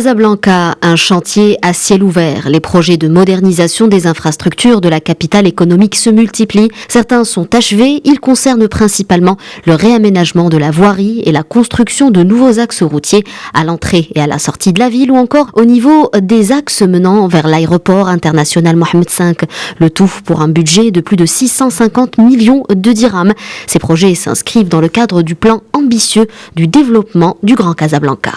Casablanca, un chantier à ciel ouvert. Les projets de modernisation des infrastructures de la capitale économique se multiplient. Certains sont achevés. Ils concernent principalement le réaménagement de la voirie et la construction de nouveaux axes routiers à l'entrée et à la sortie de la ville ou encore au niveau des axes menant vers l'aéroport international Mohamed V. Le tout pour un budget de plus de 650 millions de dirhams. Ces projets s'inscrivent dans le cadre du plan ambitieux du développement du Grand Casablanca.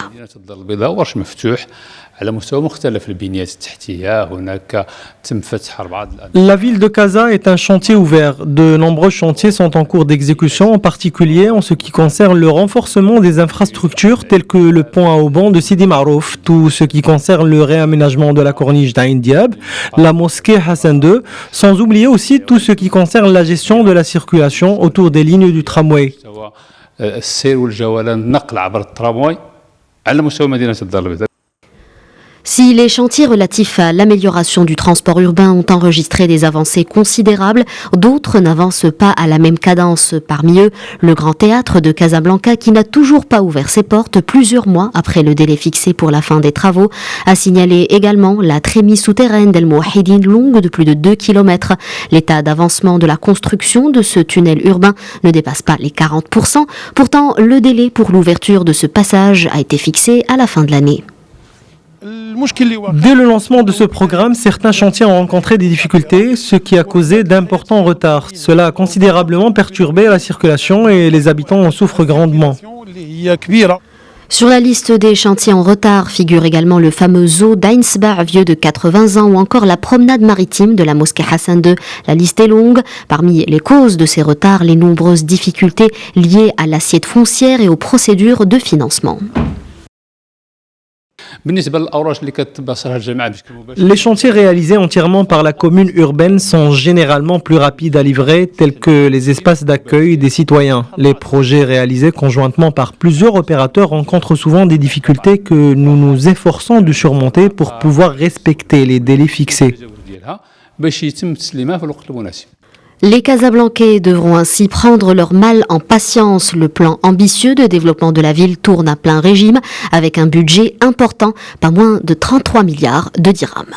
La ville de Casa est un chantier ouvert. De nombreux chantiers sont en cours d'exécution, en particulier en ce qui concerne le renforcement des infrastructures telles que le pont à Auban de Sidi Marouf, tout ce qui concerne le réaménagement de la corniche d'Ain Diab, la mosquée Hassan II, sans oublier aussi tout ce qui concerne la gestion de la circulation autour des lignes du tramway. Si les chantiers relatifs à l'amélioration du transport urbain ont enregistré des avancées considérables, d'autres n'avancent pas à la même cadence. Parmi eux, le Grand Théâtre de Casablanca, qui n'a toujours pas ouvert ses portes plusieurs mois après le délai fixé pour la fin des travaux, a signalé également la trémie souterraine d'El Mouahidine longue de plus de 2 km. L'état d'avancement de la construction de ce tunnel urbain ne dépasse pas les 40%. Pourtant, le délai pour l'ouverture de ce passage a été fixé à la fin de l'année. Dès le lancement de ce programme, certains chantiers ont rencontré des difficultés, ce qui a causé d'importants retards. Cela a considérablement perturbé la circulation et les habitants en souffrent grandement. Sur la liste des chantiers en retard figure également le fameux zoo d'Ainsbach, vieux de 80 ans, ou encore la promenade maritime de la mosquée Hassan II. La liste est longue. Parmi les causes de ces retards, les nombreuses difficultés liées à l'assiette foncière et aux procédures de financement. Les chantiers réalisés entièrement par la commune urbaine sont généralement plus rapides à livrer, tels que les espaces d'accueil des citoyens. Les projets réalisés conjointement par plusieurs opérateurs rencontrent souvent des difficultés que nous nous efforçons de surmonter pour pouvoir respecter les délais fixés. Les Casablancais devront ainsi prendre leur mal en patience. Le plan ambitieux de développement de la ville tourne à plein régime avec un budget important, pas moins de 33 milliards de dirhams.